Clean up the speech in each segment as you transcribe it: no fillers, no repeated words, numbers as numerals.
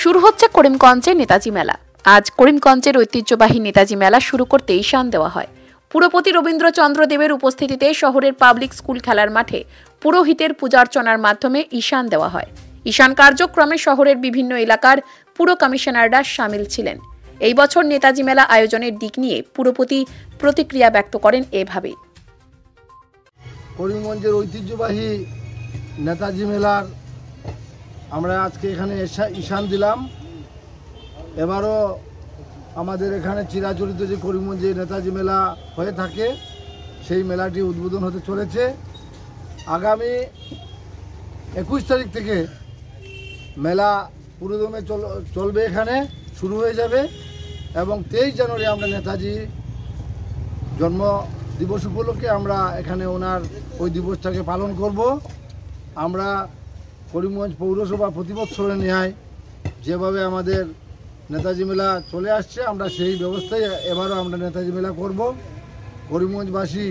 শুরু হচ্ছে করিমগঞ্জে নেতাজি মেলা। আজ করিমগঞ্জের ঐতিহ্যবাহী নেতাজি মেলা শুরু করতে ঈশান দেওয়া হয়। পুরপতি রবীন্দ্রচন্দ্র দেবের উপস্থিতিতে শহরের পাবলিক স্কুল খেলার মাঠে পুরোহিতের পূজার্চনার মাধ্যমে ঈশান দেওয়া হয়। ঈশান কার্যক্রমে শহরের বিভিন্ন এলাকার পুর কমিশনাররা সামিল ছিলেন। এই বছর নেতাজি মেলা আয়োজনের দিক নিয়ে পুরপতি প্রতিক্রিয়া ব্যক্ত করেন এভাবে। করিমগঞ্জের ঐতিহ্যবাহী নেতাজি মেলার আমরা আজকে এখানে ঈশান দিলাম। এবারও আমাদের এখানে চিরাচরিত যে করিমগঞ্জে নেতাজি মেলা হয়ে থাকে সেই মেলাটি উদ্বোধন হতে চলেছে। আগামী 21 তারিখ থেকে মেলা পুরোদমে চলবে, এখানে শুরু হয়ে যাবে এবং 23 জানুয়ারি আমরা নেতাজি জন্ম দিবস উপলক্ষে আমরা এখানে ওনার ওই দিবসটাকে পালন করব। আমরা করিমগঞ্জ পৌরসভা প্রতি বছরের ন্যায় যেভাবে আমাদের নেতাজি মেলা চলে আসছে আমরা সেই ব্যবস্থায় এবারও আমরা নেতাজি মেলা করব। করিমগঞ্জবাসী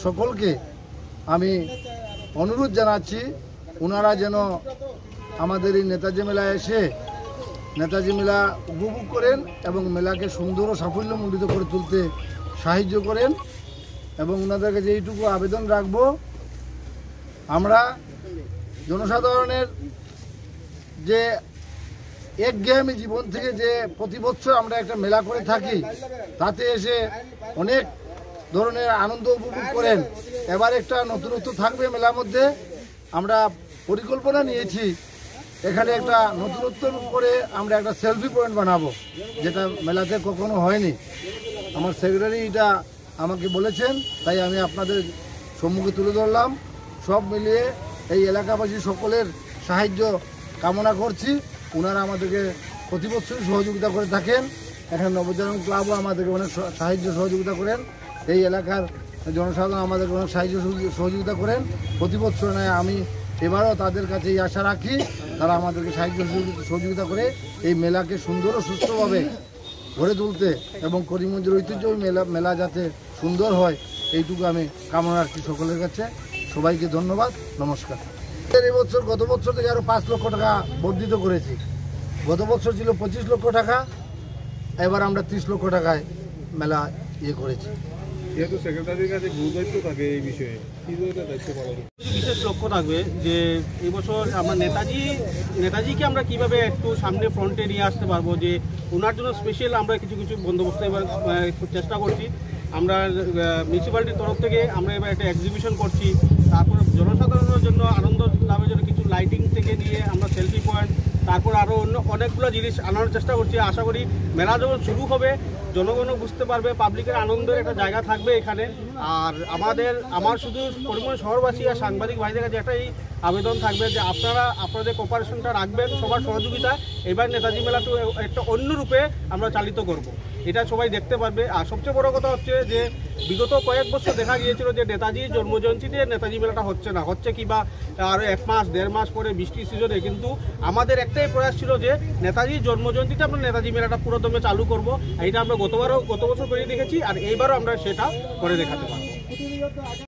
সকলকে আমি অনুরোধ জানাচ্ছি ওনারা যেন আমাদের এই নেতাজি মেলায় এসে নেতাজি মেলা উপভোগ করেন এবং মেলাকে সুন্দর ও সাফল্যমণ্ডিত করে তুলতে সাহায্য করেন। এবং ওনাদের কাছে এইটুকু আবেদন রাখবো, আমরা জনসাধারণের যে একঘেয়েমি জীবন থেকে যে প্রতি বছর আমরা একটা মেলা করে থাকি তাতে এসে অনেক ধরনের আনন্দ উপভোগ করেন। এবার একটা নতুনত্ব থাকবে মেলার মধ্যে। আমরা পরিকল্পনা নিয়েছি এখানে একটা নতুনত্ব করে আমরা একটা সেলফি পয়েন্ট বানাবো, যেটা মেলাতে কখনো হয়নি। আমার সেক্রেটারি এটা আমাকে বলেছেন, তাই আমি আপনাদের সম্মুখে তুলে ধরলাম। সব মিলিয়ে এই এলাকাবাসী সকলের সাহায্য কামনা করছি। ওনারা আমাদেরকে প্রতি বছরই সহযোগিতা করে থাকেন। এখানে নবজাগরণ ক্লাবও আমাদেরকে অনেক সাহায্য সহযোগিতা করেন। এই এলাকার জনসাধারণ আমাদেরকে অনেক সাহায্য সহযোগিতা করেন প্রতি বছর। আমি এবারও তাদের কাছে এই আশা রাখি তারা আমাদেরকে সাহায্য সহযোগিতা করে এই মেলাকে সুন্দর ও সুস্থভাবে গড়ে তুলতে এবং করিমগঞ্জের ঐতিহ্য মেলা যাতে সুন্দর হয় এইটুকু আমি কামনা রাখছি সকলের কাছে। সবাইকে ধন্যবাদ, নমস্কার। এই বছর গত বছর থেকে আরও 5 লক্ষ টাকা বর্ধিত করেছি। গত বছর ছিল 25 লক্ষ টাকা, এবার আমরা 30 লক্ষ টাকায় মেলা করেছি। যেহেতু সেক্রেটারির কাছে গুরুদায়িত্ব থাকে এই বিষয়ে, বিশেষ লক্ষ্য থাকবে যে এই বছর আমরা নেতাজিকে আমরা কিভাবে একটু সামনে ফ্রন্টে নিয়ে আসতে পারবো, যে ওনার জন্য স্পেশাল আমরা কিছু বন্দোবস্ত এবার চেষ্টা করছি। আমরা মিউনিসিপ্যালিটির তরফ থেকে আমরা এবার একটা এক্সিবিশন করছি। তারপর জনসাধারণের জন্য আনন্দ লাভের জন্য কিছু লাইটিং থেকে নিয়ে আমরা সেলফি পয়েন্ট, তারপর আরও অন্য অনেকগুলো জিনিস আনার চেষ্টা করছি। আশা করি মেলা যখন শুরু হবে জনগণও বুঝতে পারবে, পাবলিকের আনন্দের একটা জায়গা থাকবে এখানে। আর আমার শুধু করিমগঞ্জ শহরবাসী আর সাংবাদিক ভাইদের কাছে একটাই আবেদন থাকবে যে আপনারা আপনাদের কোঅপারেশনটা রাখবেন, সবার সহযোগিতা। এবার নেতাজি মেলাটা একটা অন্য রূপে আমরা চালিত করব, এটা সবাই দেখতে পারবে। আর সবচেয়ে বড় কথা হচ্ছে যে বিগত কয়েক বছর দেখা গিয়েছিল যে নেতাজির জন্মজয়ন্তীতে নেতাজি মেলাটা হচ্ছে কি বা আরও 1 মাস 1.5 মাস পরে বৃষ্টির সিজনে, কিন্তু আমাদের একটাই প্রয়াস ছিল যে নেতাজির জন্মজয়ন্তীতে আমরা নেতাজি মেলাটা পুরোদমে চালু করব। এটা আমরা গত বছর করে দেখেছি আর এইবারও আমরা সেটা করে দেখাতে পারবো।